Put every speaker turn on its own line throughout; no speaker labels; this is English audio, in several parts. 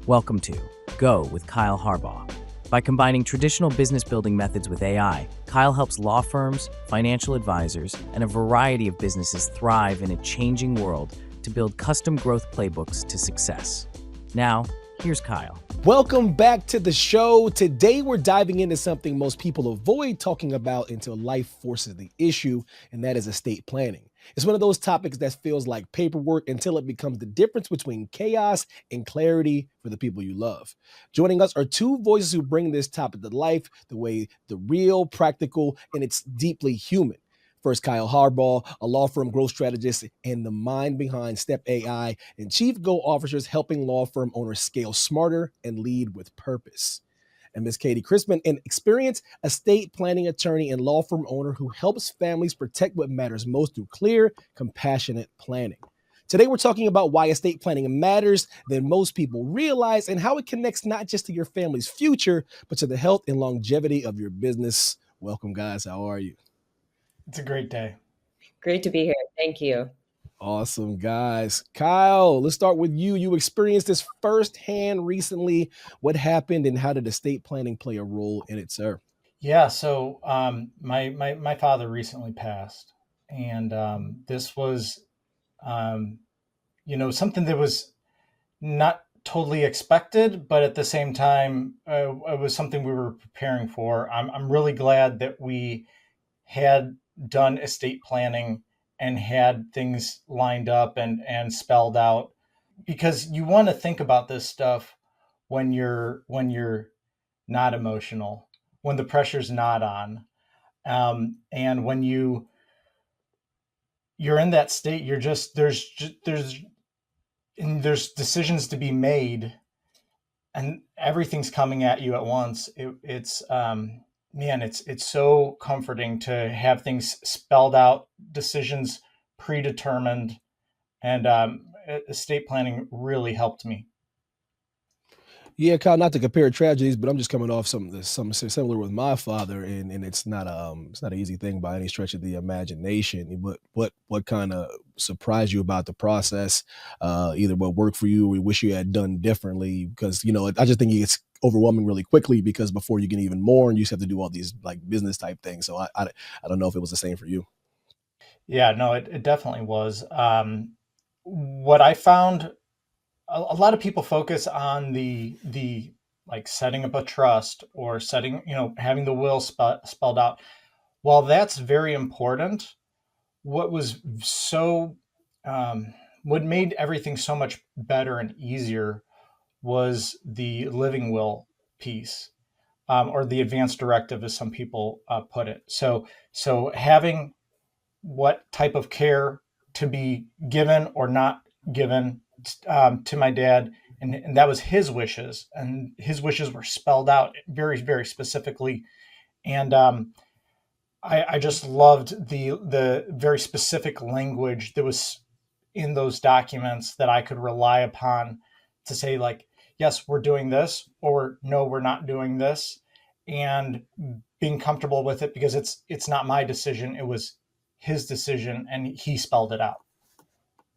Welcome to Go with Kyle Harbaugh. By combining traditional business building methods with AI, Kyle helps law firms, financial advisors, and a variety of businesses thrive in a changing world to build custom growth playbooks to success. Now, here's Kyle.
Welcome back to the show. Today, we're diving into something most people avoid talking about until life forces the issue, and that is estate planning. It's one of those topics that feels like paperwork until it becomes the difference between chaos and clarity for the people you love. Joining us are two voices who bring this topic to life the real, practical, and it's deeply human. First, Kyle Harbaugh, a law firm growth strategist and the mind behind Step AI, and chief go officers helping law firm owners scale smarter and lead with purpose. And Ms. Katie Krispin, an experienced estate planning attorney and law firm owner who helps families protect what matters most through clear, compassionate planning. Today, we're talking about why estate planning matters than most people realize and how it connects not just to your family's future, but to the health and longevity of your business. Welcome, guys. How are you?
It's a great day.
Great to be here. Thank you.
Awesome, guys. Kyle, let's start with you. You experienced this firsthand recently. What happened and how did estate planning play a role in it, sir?
Yeah, so my father recently passed, and this was something that was not totally expected, but at the same time, it was something we were preparing for. I'm really glad that we had done estate planning and had things lined up and spelled out, because you want to think about this stuff when you're not emotional, when the pressure's not on, and when you're in that state. You're just there's decisions to be made, and everything's coming at you at once. It's man, it's so comforting to have things spelled out, decisions predetermined, and estate planning really helped me.
Yeah, Kyle, not to compare tragedies, but I'm just coming off something similar with my father, and it's not an easy thing by any stretch of the imagination. But what kind of surprised you about the process? Either what worked for you or you wish you had done differently? Because I just think it's overwhelming really quickly because before you can even mourn, you just have to do all these like business type things. So I don't know if it was the same for you.
Yeah, no, it definitely was. What I found, a lot of people focus on the like setting up a trust or having the will spelled out. While that's very important, what was so what made everything so much better and easier was the living will piece, or the advanced directive, as some people put it. So having what type of care to be given or not given, to my dad, and that was his wishes, and his wishes were spelled out very, very specifically. And I just loved the very specific language that was in those documents that I could rely upon to say, like, yes, we're doing this, or no, we're not doing this, and being comfortable with it, because it's not my decision, it was his decision, and he spelled it out.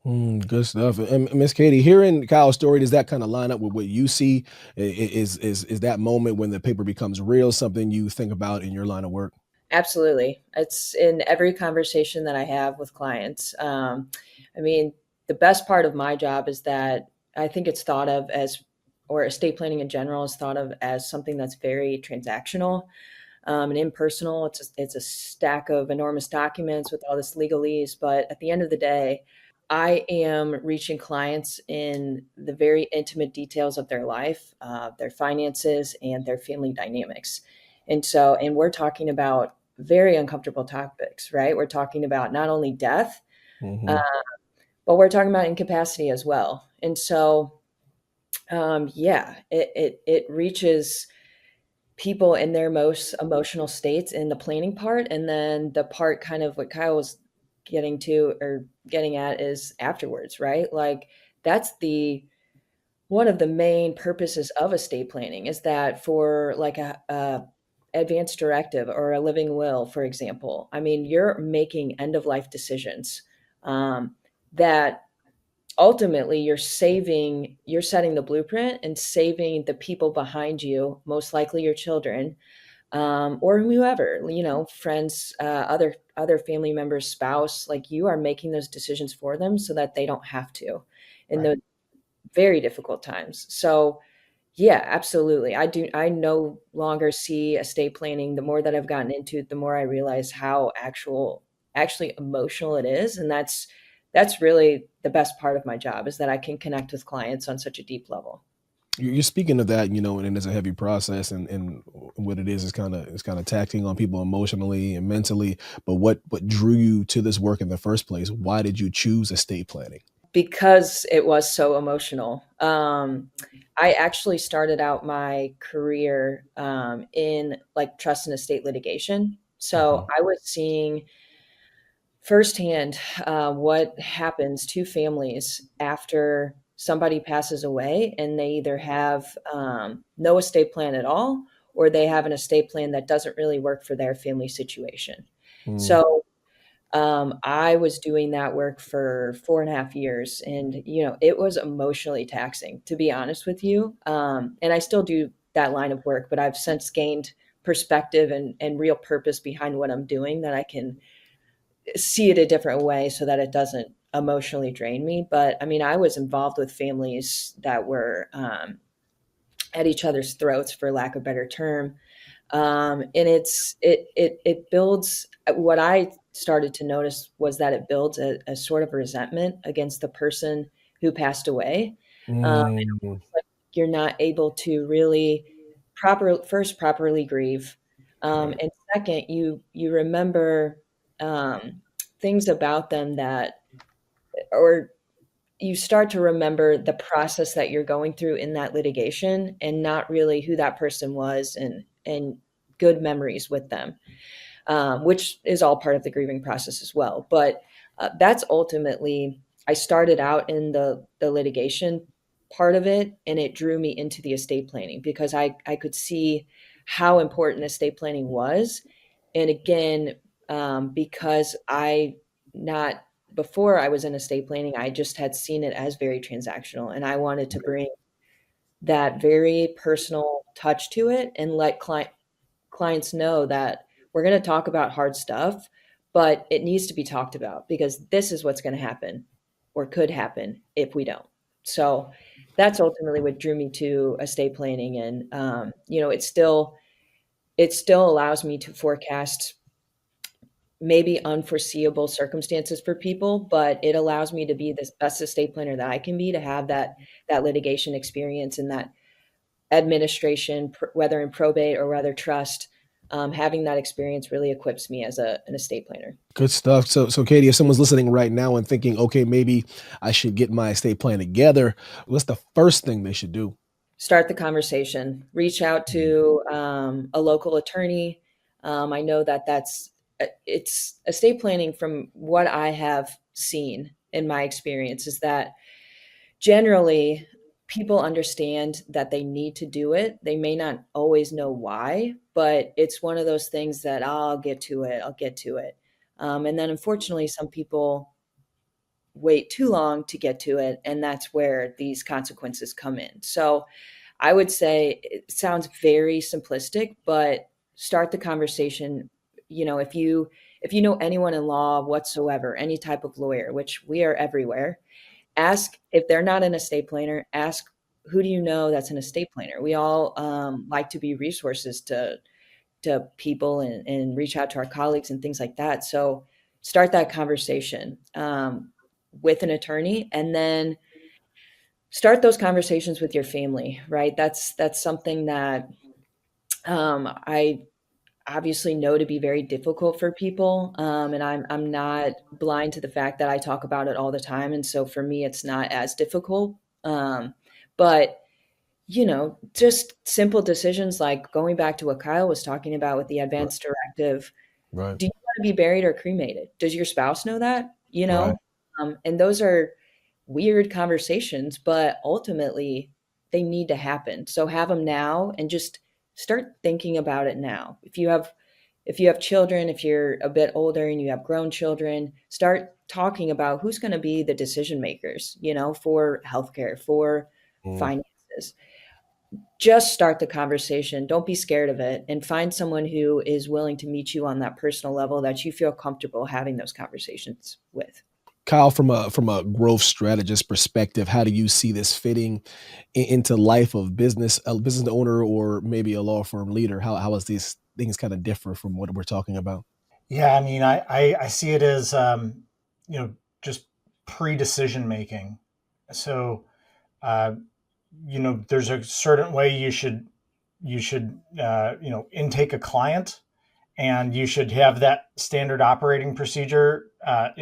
Good stuff. And Miss Katie, hearing Kyle's story, does that kind of line up with what you see? Is that moment when the paper becomes real something you think about in your line of work?
Absolutely. It's in every conversation that I have with clients. I mean, the best part of my job is that I think it's thought of as, or estate planning in general is thought of as something that's very transactional, and impersonal. It's a stack of enormous documents with all this legalese. But at the end of the day, I am reaching clients in the very intimate details of their life, their finances, and their family dynamics. And we're talking about very uncomfortable topics, right? We're talking about not only death,
Hmm.
uh, but we're talking about incapacity as well. Yeah, it reaches people in their most emotional states in the planning part, and then the part kind of what Kyle was getting to or getting at is afterwards, right? Like that's the one of the main purposes of estate planning is that for like a advanced directive or a living will, for example. I mean, you're making end of life decisions, that ultimately you're setting the blueprint and saving the people behind you, most likely your children, or whoever, friends, other family members, spouse. Like, you are making those decisions for them so that they don't have to in
Right.
those very difficult times. So yeah, absolutely. I no longer see estate planning. The more that I've gotten into it, the more I realize how actually emotional it is. And that's really the best part of my job, is that I can connect with clients on such a deep level.
You're speaking of that, and it's a heavy process, and what it is kind of taxing on people emotionally and mentally. But what drew you to this work in the first place? Why did you choose estate planning?
Because it was so emotional. I actually started out my career in like trust and estate litigation. So
Mhm.
I was seeing firsthand what happens to families after somebody passes away, and they either have no estate plan at all, or they have an estate plan that doesn't really work for their family situation.
Mm.
So I was doing that work for 4.5 years, and it was emotionally taxing, to be honest with you. And I still do that line of work, but I've since gained perspective and real purpose behind what I'm doing, that I can see it a different way so that it doesn't emotionally drain me. But I mean, I was involved with families that were at each other's throats, for lack of a better term. And it builds. What I started to notice was that it builds a sort of resentment against the person who passed away.
Mm.
Like, you're not able to really properly grieve,
Right.
and second, you remember things about them, that, or you start to remember the process that you're going through in that litigation, and not really who that person was, and good memories with them, which is all part of the grieving process as well. But that's ultimately, I started out in the litigation part of it, and it drew me into the estate planning, because I could see how important estate planning was. And again, because not before I was in estate planning, I just had seen it as very transactional, and I wanted to bring that very personal touch to it, and let clients know that we're going to talk about hard stuff, but it needs to be talked about, because this is what's going to happen, or could happen, if we don't. So that's ultimately what drew me to estate planning. And it still allows me to forecast maybe unforeseeable circumstances for people, but it allows me to be the best estate planner that I can be, to have that litigation experience, and that administration, whether in probate or whether trust. Having that experience really equips me as an estate planner.
Good stuff. So Katie, if someone's listening right now and thinking, okay, maybe I should get my estate plan together, what's the first thing they should do?
Start the conversation. Reach out
Mm.
to a local attorney. I know it's estate planning, from what I have seen in my experience, is that generally people understand that they need to do it. They may not always know why, but it's one of those things that, "Oh, I'll get to it. I'll get to it." And then unfortunately, some people wait too long to get to it. And that's where these consequences come in. So I would say, it sounds very simplistic, but start the conversation. If you know anyone in law whatsoever, any type of lawyer, which we are everywhere, ask if they're not an estate planner. Ask, who do you know that's an estate planner? We all like to be resources to people, and reach out to our colleagues and things like that. So start that conversation with an attorney, and then start those conversations with your family. Right? That's something that I obviously know to be very difficult for people, and I'm not blind to the fact that I talk about it all the time, and so for me, it's not as difficult. But just simple decisions, like going back to what Kyle was talking about with the
Right.
advance directive.
Right.
Do you want to be buried or cremated? Does your spouse know that?
Right.
And those are weird conversations, but ultimately they need to happen. So have them now, and just start thinking about it now. If you have if you have children, if you're a bit older and you have grown children, start talking about who's going to be the decision makers, for healthcare, for
Mm.
finances. Just start the conversation. Don't be scared of it, and find someone who is willing to meet you on that personal level that you feel comfortable having those conversations with.
Kyle, from a growth strategist perspective, how do you see this fitting into life of a business owner, or maybe a law firm leader? How is these things kind of differ from what we're talking about?
Yeah, I mean, I see it as just pre-decision making. So uh, there's a certain way you should intake a client, and you should have that standard operating procedure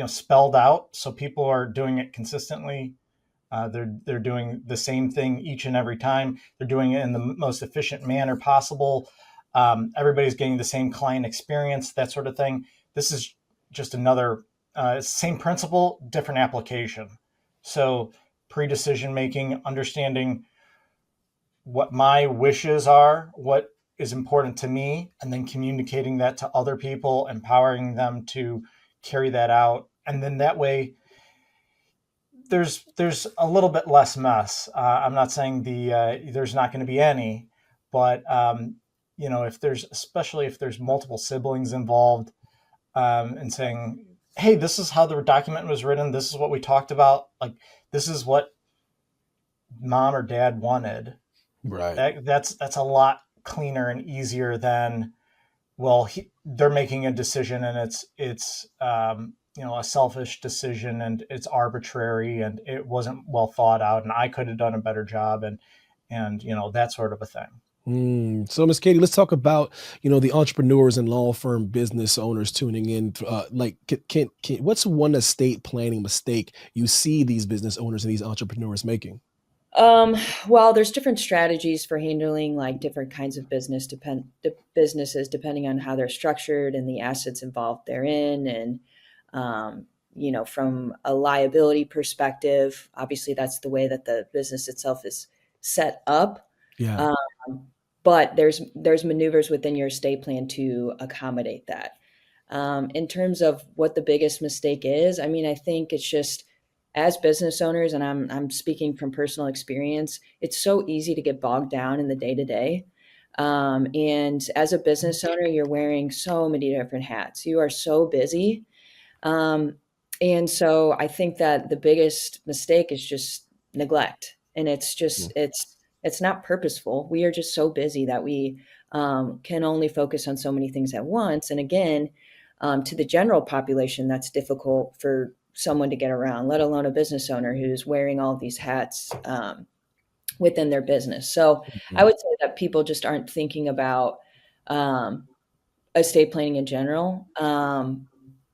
spelled out, so people are doing it consistently. They're doing the same thing each and every time. They're doing it in the most efficient manner possible. Everybody's getting the same client experience, that sort of thing. This is just another same principle, different application. So pre-decision making, understanding what my wishes are, what is important to me, and then communicating that to other people, empowering them to carry that out. And then that way, there's a little bit less mess. I'm not saying there's not going to be any, but if especially if there's multiple siblings involved, and saying, hey, this is how the document was written. This is what we talked about. Like, this is what mom or dad wanted.
Right.
That's a lot cleaner and easier than, well, they're making a decision, and it's a selfish decision, and it's arbitrary, and it wasn't well thought out, and I could have done a better job, and that sort of a thing.
So, Miss Katie, let's talk about the entrepreneurs and law firm business owners tuning in. Like, what's one estate planning mistake you see these business owners and these entrepreneurs making?
Um, well, there's different strategies for handling like different kinds of businesses depending on how they're structured and the assets involved therein. And from a liability perspective, obviously that's the way that the business itself is set up.
Yeah.
Um, but there's maneuvers within your estate plan to accommodate that. In terms of what the biggest mistake is, I mean, I think it's just as business owners, and I'm speaking from personal experience, it's so easy to get bogged down in the day to day. And as a business owner, you're wearing so many different hats. You are so busy. Um, and so I think that the biggest mistake is just neglect. And it's not purposeful. We are just so busy that we can only focus on so many things at once. And again, to the general population, that's difficult for someone to get around, let alone a business owner who's wearing all of these hats within their business. So I
Mhm.
would say that people just aren't thinking about um, estate planning in general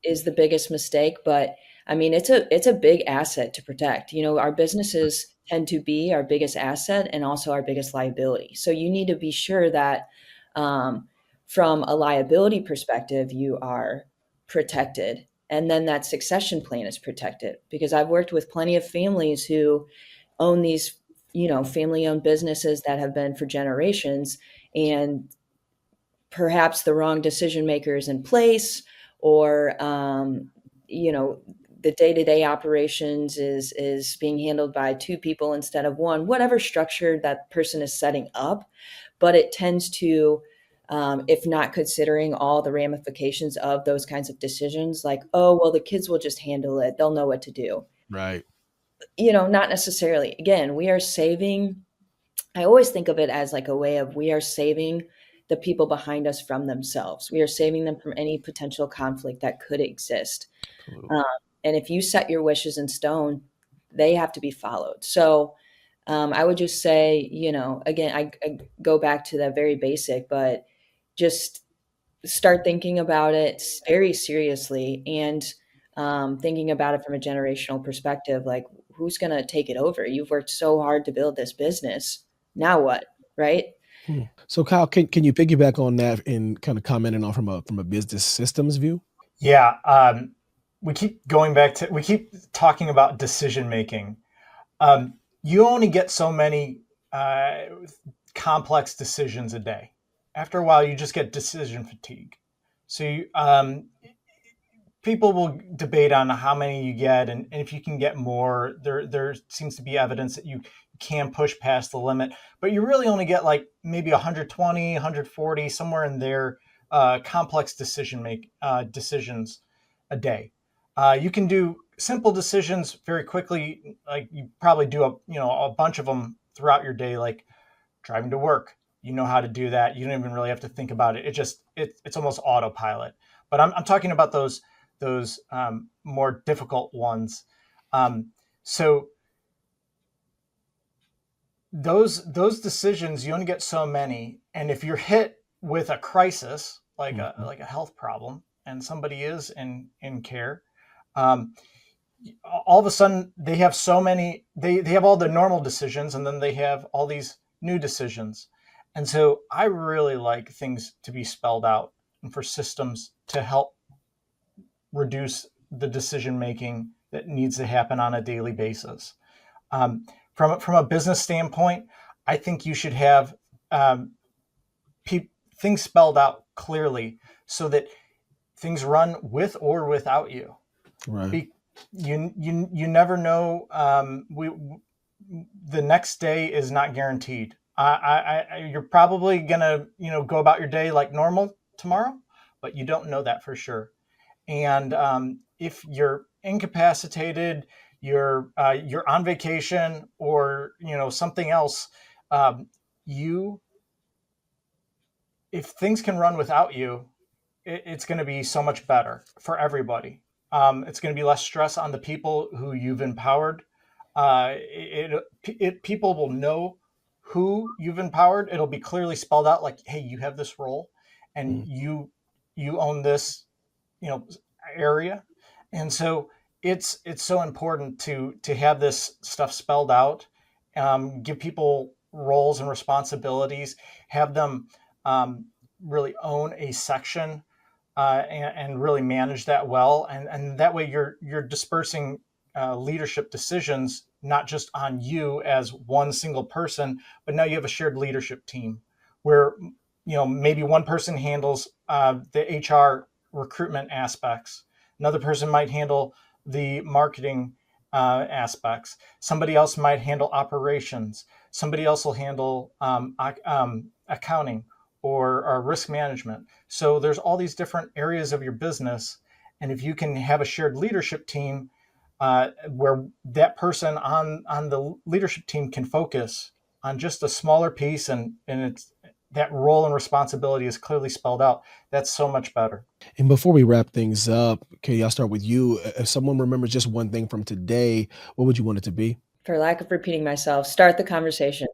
is the biggest mistake. But I mean, it's a big asset to protect. Our businesses tend to be our biggest asset and also our biggest liability. So you need to be sure that um, from a liability perspective, you are protected. And then that succession plan is protected, because I've worked with plenty of families who own these, family owned businesses that have been for generations, and perhaps the wrong decision makers in place, or the day-to-day operations is being handled by two people instead of one, whatever structure that person is setting up. But it tends to, if not considering all the ramifications of those kinds of decisions, like, oh well, the kids will just handle it, they'll know what to do.
Right.
Not necessarily. Again, we are saving, I always think of it as like a way of, we are saving the people behind us from themselves. We are saving them from any potential conflict that could exist.
Absolutely.
Um, and if you set your wishes in stone, they have to be followed. So I would just say, again, I go back to that very basic, but just start thinking about it very seriously, and thinking about it from a generational perspective. Like, who's going to take it over? You've worked so hard to build this business. Now what? Right?
So, Kyle, can you piggyback on that and kind of commenting on from a business systems view?
Yeah, we keep talking about decision making. You only get so many complex decisions a day. After a while, you just get decision fatigue. So people will debate on how many you get, and if you can get more. There seems to be evidence that you can push past the limit, but you really only get like maybe 120, 140, somewhere in there, complex decisions a day. You can do simple decisions very quickly, like you probably do a bunch of them throughout your day, like driving to work. You know how to do that. You don't even really have to think about it. It's almost autopilot. But I'm talking about those more difficult ones. So those decisions, you only get so many, and if you're hit with a crisis like a health problem, and somebody is in care, um, all of a sudden they have so many. They have all the normal decisions, and then they have all these new decisions. And so I really like things to be spelled out, and for systems to help reduce the decision making that needs to happen on a daily basis. From a business standpoint, I think you should have um, things spelled out clearly so that things run with or without you.
Right.
You never know. The next day is not guaranteed. You're probably gonna go about your day like normal tomorrow, but you don't know that for sure. And if you're incapacitated, you're on vacation, or something else, um, you if things can run without you, it's going to be so much better for everybody. It's going to be less stress on the people who you've empowered. People will know who you've empowered. It'll be clearly spelled out, like, hey, you have this role, and you own this, area. And so it's so important to have this stuff spelled out. Give people roles and responsibilities, have them really own a section, and really manage that well. And that way you're dispersing leadership decisions, not just on you as one single person, but now you have a shared leadership team where maybe one person handles the HR recruitment aspects, another person might handle the marketing aspects, somebody else might handle operations, somebody else will handle accounting or risk management. So there's all these different areas of your business, and if you can have a shared leadership team where that person on the leadership team can focus on just a smaller piece, and it's that role and responsibility is clearly spelled out, that's so much better.
And before we wrap things up, Katie, I'll start with you. If someone remembers just one thing from today, what would you want it to be?
For lack of repeating myself, start the conversation.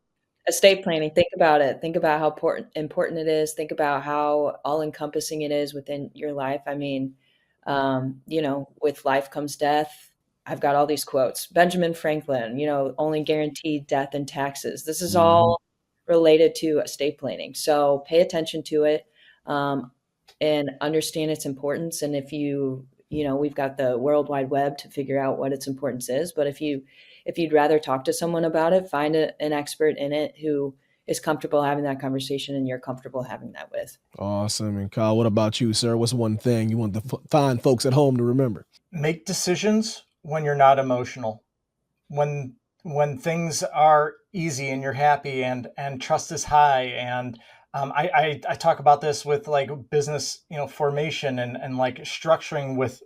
Estate planning, think about it. Think about how important it is. Think about how all-encompassing it is within your life. I mean, with life comes death. I've got all these quotes. Benjamin Franklin, only guaranteed death and taxes. This is all related to estate planning. So pay attention to it, and understand its importance. And if we've got the World Wide Web to figure out what its importance is. But if you'd rather talk to someone about it, find an expert in it who is comfortable having that conversation and you're comfortable having that with.
Awesome. And Kyle, what about you, sir? What's one thing you want the fine folks at home to remember?
Make decisions when you're not emotional. When things are easy and you're happy, and trust is high, and I talk about this with like business formation, and like structuring with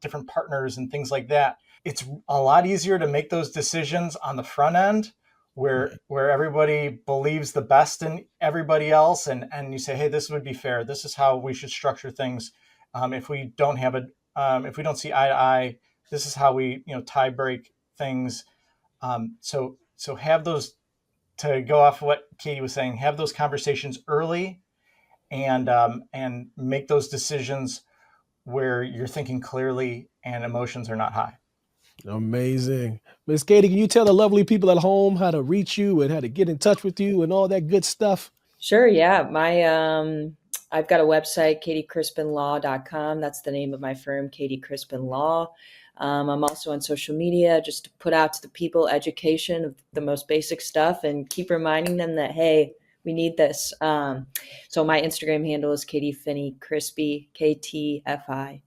different partners and things like that. It's a lot easier to make those decisions on the front end where everybody believes the best in everybody else, and you say, hey, this would be fair, this is how we should structure things. If we don't see eye to eye, this is how we tie break things. So have those, to go off what Katie was saying, have those conversations early, and make those decisions where you're thinking clearly and emotions are not high.
Amazing. Miss Katie, can you tell the lovely people at home how to reach you and how to get in touch with you and all that good stuff?
Sure. Yeah. I've got a website, katiekrispinlaw.com. That's the name of my firm, Katie Krispin Law. I'm also on social media, just to put out to the people education of the most basic stuff and keep reminding them that, hey, We need this. So my Instagram handle is Katie Krispy, KTFINNY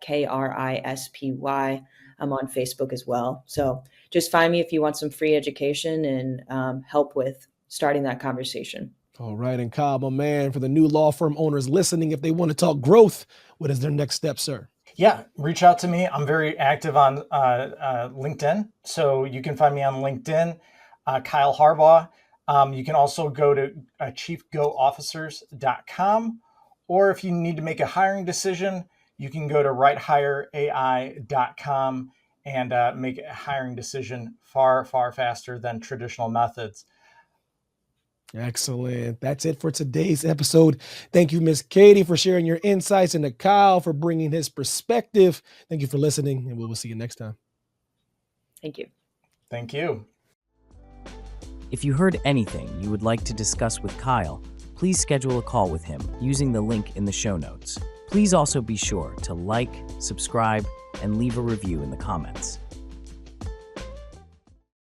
KRISPY. I'm on Facebook as well. So just find me if you want some free education and help with starting that conversation.
All right. And Kyle, my man, for the new law firm owners listening, if they want to talk growth, what is their next step, sir?
Yeah, reach out to me. I'm very active on LinkedIn. So you can find me on LinkedIn, Kyle Harbaugh. You can also go to chiefgoofficers.com. Or if you need to make a hiring decision, you can go to righthireai.com and make a hiring decision far, far faster than traditional methods.
Excellent. That's it for today's episode. Thank you, Miss Katie, for sharing your insights, and to Kyle for bringing his perspective. Thank you for listening, and we will see you next time.
Thank you.
Thank you.
If you heard anything you would like to discuss with Kyle, please schedule a call with him using the link in the show notes. Please also be sure to like, subscribe, and leave a review in the comments.